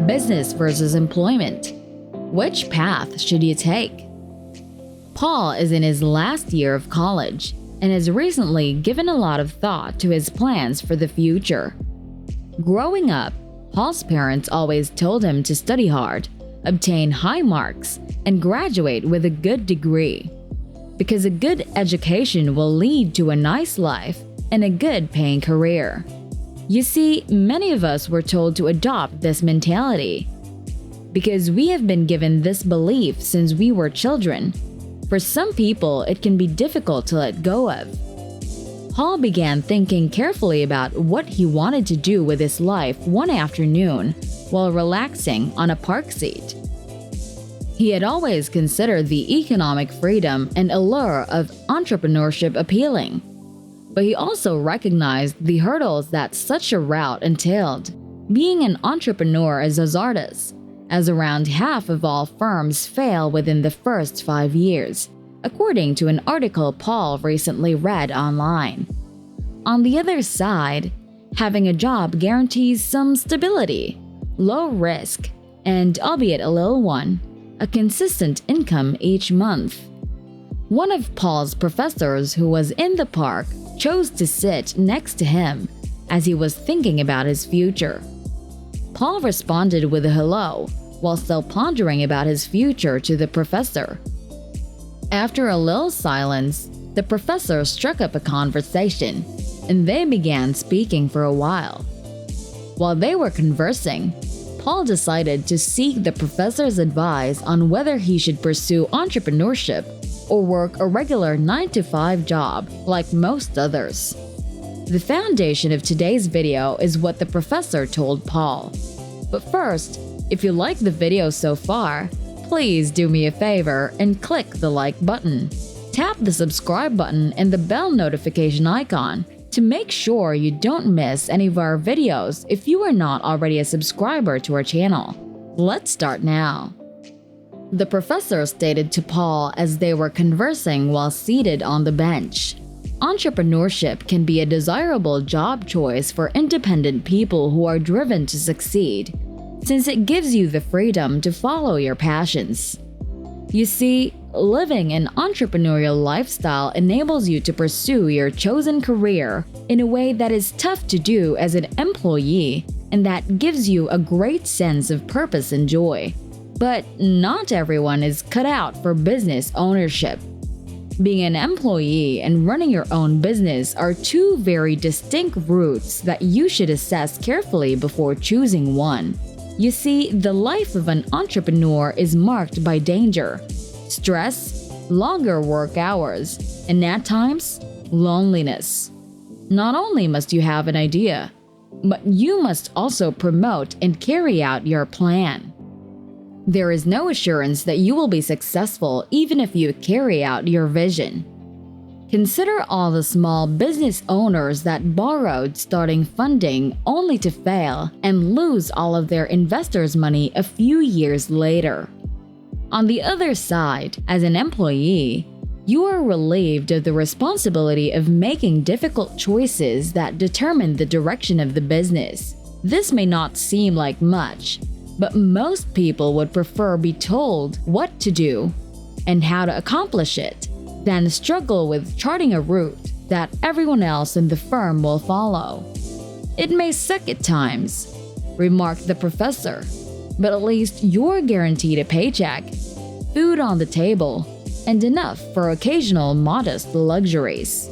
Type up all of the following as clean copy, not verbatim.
Business versus employment. Which path should you take? Paul is in his last year of college and has recently given a lot of thought to his plans for the future. Growing up, Paul's parents always told him to study hard, obtain high marks, and graduate with a good degree, because a good education will lead to a nice life and a good paying career. You see, many of us were told to adopt this mentality because we have been given this belief since we were children. For some people, it can be difficult to let go of. Paul began thinking carefully about what he wanted to do with his life one afternoon while relaxing on a park seat. He had always considered the economic freedom and allure of entrepreneurship appealing, but he also recognized the hurdles that such a route entailed. Being an entrepreneur is hazardous, as around half of all firms fail within the first 5 years, according to an article Paul recently read online. On the other side, having a job guarantees some stability, low risk, and, albeit a little one, a consistent income each month. One of Paul's professors who was in the park chose to sit next to him as he was thinking about his future. Paul responded with a hello while still pondering about his future to the professor. After a little silence, the professor struck up a conversation, and they began speaking for a while. While they were conversing, Paul decided to seek the professor's advice on whether he should pursue entrepreneurship or work a regular 9-to-5 job like most others. The foundation of today's video is what the professor told Paul. But first, if you like the video so far, please do me a favor and click the like button. Tap the subscribe button and the bell notification icon to make sure you don't miss any of our videos if you are not already a subscriber to our channel. Let's start now. The professor stated to Paul as they were conversing while seated on the bench, entrepreneurship can be a desirable job choice for independent people who are driven to succeed, since it gives you the freedom to follow your passions. You see, living an entrepreneurial lifestyle enables you to pursue your chosen career in a way that is tough to do as an employee and that gives you a great sense of purpose and joy. But not everyone is cut out for business ownership. Being an employee and running your own business are two very distinct routes that you should assess carefully before choosing one. You see, the life of an entrepreneur is marked by danger, stress, longer work hours, and at times, loneliness. Not only must you have an idea, but you must also promote and carry out your plan. There is no assurance that you will be successful even if you carry out your vision. Consider all the small business owners that borrowed starting funding only to fail and lose all of their investors' money a few years later. On the other side, as an employee, you are relieved of the responsibility of making difficult choices that determine the direction of the business. This may not seem like much, but most people would prefer be told what to do and how to accomplish it than struggle with charting a route that everyone else in the firm will follow. It may suck at times, remarked the professor, but at least you're guaranteed a paycheck, food on the table, and enough for occasional modest luxuries.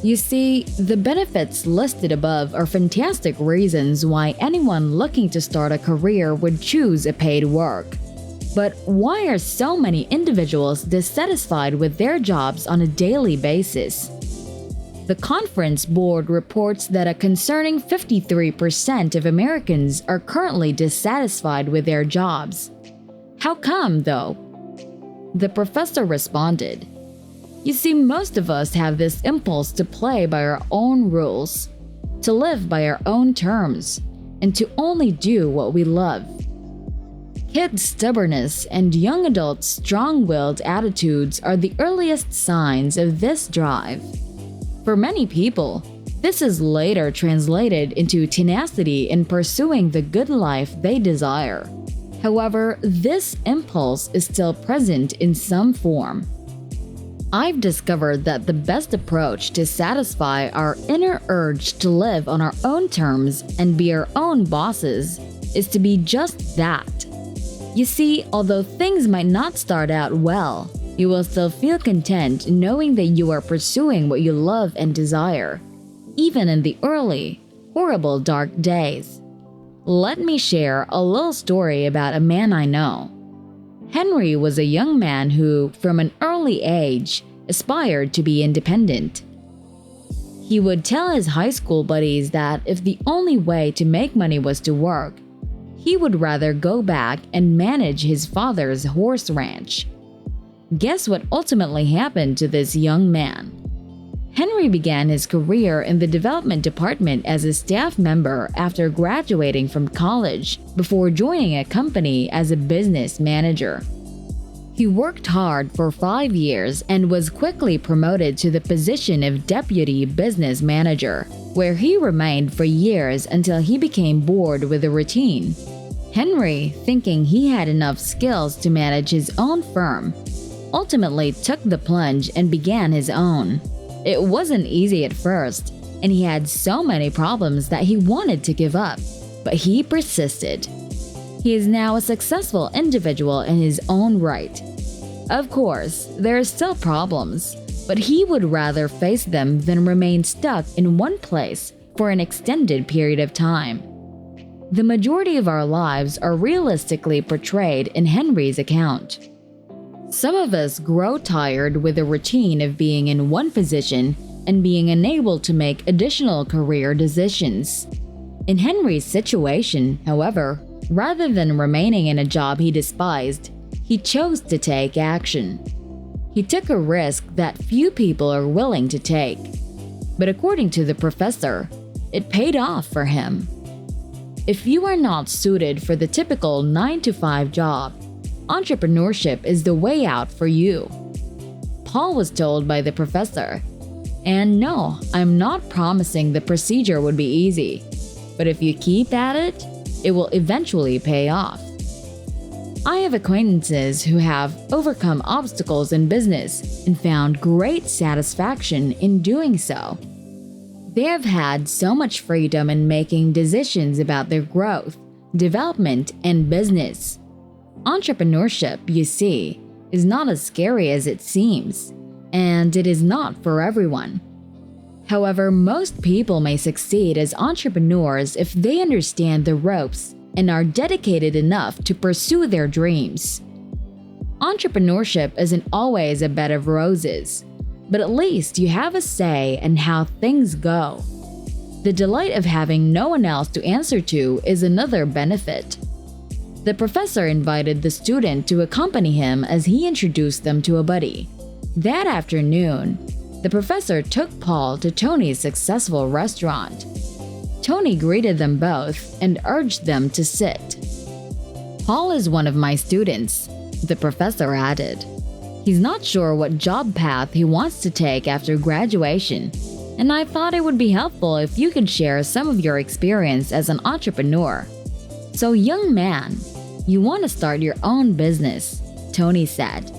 You see, the benefits listed above are fantastic reasons why anyone looking to start a career would choose a paid work. But why are so many individuals dissatisfied with their jobs on a daily basis? The Conference Board reports that a concerning 53% of Americans are currently dissatisfied with their jobs. How come, though? The professor responded, "You see, most of us have this impulse to play by our own rules, to live by our own terms, and to only do what we love. Kids' stubbornness and young adults' strong-willed attitudes are the earliest signs of this drive. For many people, This is later translated into tenacity in pursuing the good life they desire. However, this impulse is still present in some form. I've discovered that the best approach to satisfy our inner urge to live on our own terms and be our own bosses is to be just that. You see, although things might not start out well, you will still feel content knowing that you are pursuing what you love and desire, even in the early, horrible dark days. Let me share a little story about a man I know. Henry was a young man who, from an early age, aspired to be independent. He would tell his high school buddies that if the only way to make money was to work, he would rather go back and manage his father's horse ranch. Guess what ultimately happened to this young man? Henry began his career in the development department as a staff member after graduating from college before joining a company as a business manager. He worked hard for 5 years and was quickly promoted to the position of deputy business manager, where he remained for years until he became bored with the routine. Henry, thinking he had enough skills to manage his own firm, ultimately took the plunge and began his own. It wasn't easy at first, and he had so many problems that he wanted to give up, but he persisted. He is now a successful individual in his own right. Of course, there are still problems, but he would rather face them than remain stuck in one place for an extended period of time. The majority of our lives are realistically portrayed in Henry's account. Some of us grow tired with the routine of being in one position and being unable to make additional career decisions. In Henry's situation, however, rather than remaining in a job he despised, he chose to take action. He took a risk that few people are willing to take. But according to the professor, it paid off for him. If you are not suited for the typical 9-to-5 job, entrepreneurship is the way out for you. Paul was told by the professor, and no, I'm not promising the procedure would be easy, but if you keep at it, it will eventually pay off. I have acquaintances who have overcome obstacles in business and found great satisfaction in doing so. They have had so much freedom in making decisions about their growth, development, and business. Entrepreneurship, you see, is not as scary as it seems, and it is not for everyone. However, most people may succeed as entrepreneurs if they understand the ropes and are dedicated enough to pursue their dreams. Entrepreneurship isn't always a bed of roses, but at least you have a say in how things go. The delight of having no one else to answer to is another benefit. The professor invited the student to accompany him as he introduced them to a buddy. That afternoon, the professor took Paul to Tony's successful restaurant. Tony greeted them both and urged them to sit. Paul is one of my students, the professor added. He's not sure what job path he wants to take after graduation, and I thought it would be helpful if you could share some of your experience as an entrepreneur. So, young man, you want to start your own business, Tony said.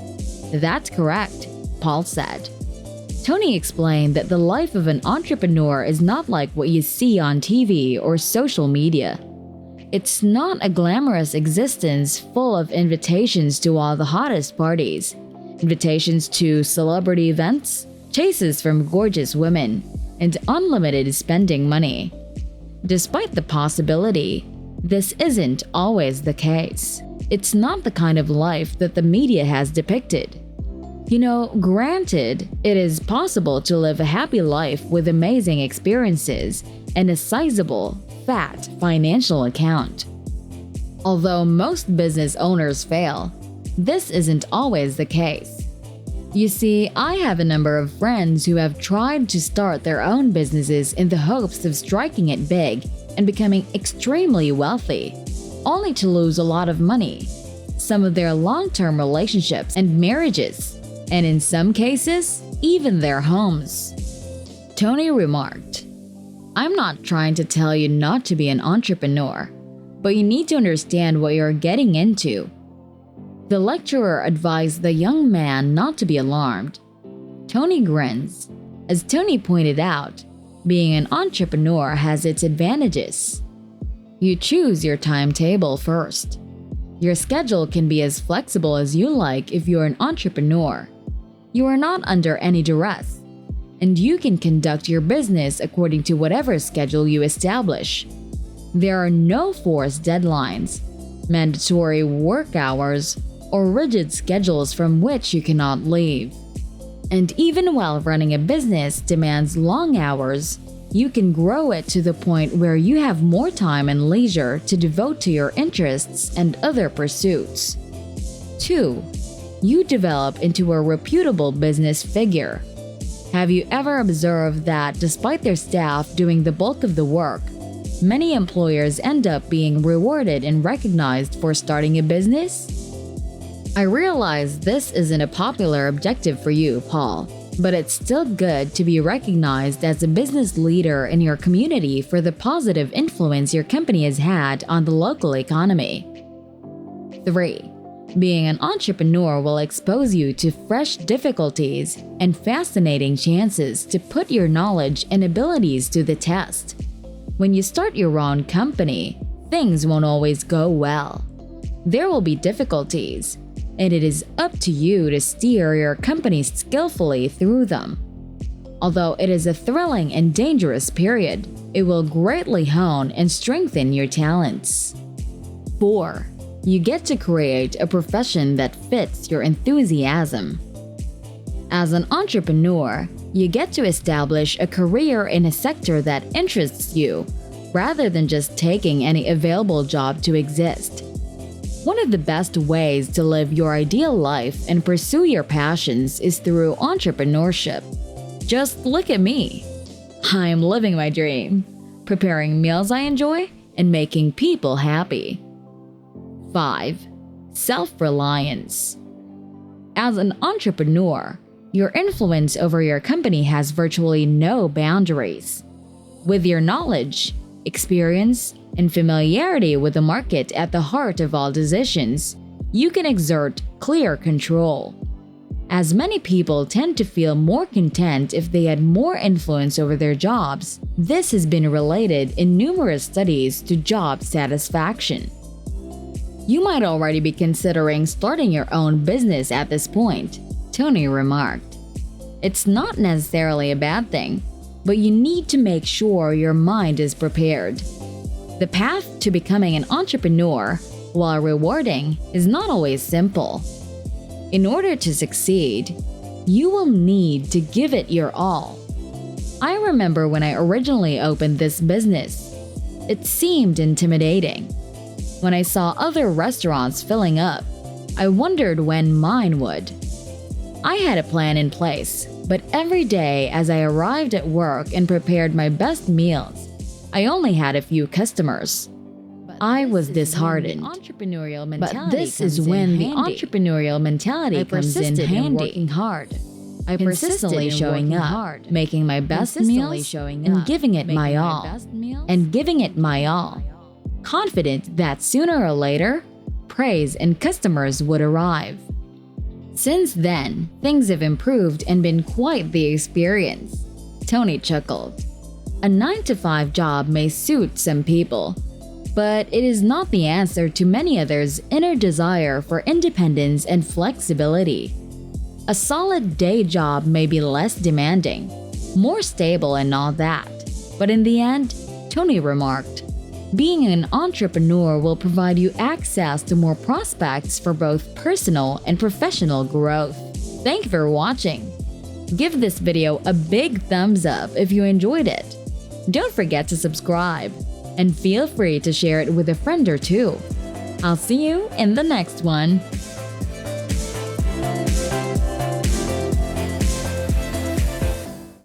That's correct, Paul said. Tony explained that the life of an entrepreneur is not like what you see on TV or social media. It's not a glamorous existence full of invitations to all the hottest parties, invitations to celebrity events, chases from gorgeous women, and unlimited spending money. Despite the possibility, this isn't always the case. It's not the kind of life that the media has depicted. You know, granted, it is possible to live a happy life with amazing experiences and a sizable, fat financial account. Although most business owners fail, this isn't always the case. You see, I have a number of friends who have tried to start their own businesses in the hopes of striking it big and becoming extremely wealthy, only to lose a lot of money, some of their long-term relationships and marriages, and in some cases, even their homes. Tony remarked, I'm not trying to tell you not to be an entrepreneur, but you need to understand what you're getting into. The lecturer advised the young man not to be alarmed. Tony grins. As Tony pointed out, being an entrepreneur has its advantages. You choose your timetable first. Your schedule can be as flexible as you like if you're an entrepreneur. You are not under any duress, and you can conduct your business according to whatever schedule you establish. There are no forced deadlines, mandatory work hours, or rigid schedules from which you cannot leave. And even while running a business demands long hours, you can grow it to the point where you have more time and leisure to devote to your interests and other pursuits. 2. You develop into a reputable business figure. Have you ever observed that despite their staff doing the bulk of the work, many employers end up being rewarded and recognized for starting a business? I realize this isn't a popular objective for you, Paul, but it's still good to be recognized as a business leader in your community for the positive influence your company has had on the local economy. 3. Being an entrepreneur will expose you to fresh difficulties and fascinating chances to put your knowledge and abilities to the test. When you start your own company, things won't always go well. There will be difficulties, and it is up to you to steer your company skillfully through them. Although it is a thrilling and dangerous period, it will greatly hone and strengthen your talents. 4. You get to create a profession that fits your enthusiasm. As an entrepreneur, you get to establish a career in a sector that interests you, rather than just taking any available job to exist. One of the best ways to live your ideal life and pursue your passions is through entrepreneurship. Just look at me. I'm living my dream, preparing meals I enjoy and making people happy. 5. Self-reliance. As an entrepreneur, your influence over your company has virtually no boundaries. With your knowledge, experience, and familiarity with the market at the heart of all decisions, you can exert clear control. As many people tend to feel more content if they had more influence over their jobs, this has been related in numerous studies to job satisfaction. You might already be considering starting your own business at this point, Tony remarked. It's not necessarily a bad thing, but you need to make sure your mind is prepared. The path to becoming an entrepreneur, while rewarding, is not always simple. In order to succeed, you will need to give it your all. I remember when I originally opened this business, it seemed intimidating. When I saw other restaurants filling up, I wondered when mine would. I had a plan in place, but every day as I arrived at work and prepared my best meals, I only had a few customers. I was disheartened. But this is when the entrepreneurial mentality comes in handy. Working hard. I persistently showing up, making my best meals, and giving it my all. Confident that sooner or later, praise and customers would arrive. Since then, things have improved and been quite the experience. Tony chuckled. A 9-to-5 job may suit some people, but it is not the answer to many others' inner desire for independence and flexibility. A solid day job may be less demanding, more stable and all that, but in the end, Tony remarked, being an entrepreneur will provide you access to more prospects for both personal and professional growth. Thank you for watching. Give this video a big thumbs up if you enjoyed it. Don't forget to subscribe, and feel free to share it with a friend or two. I'll see you in the next one.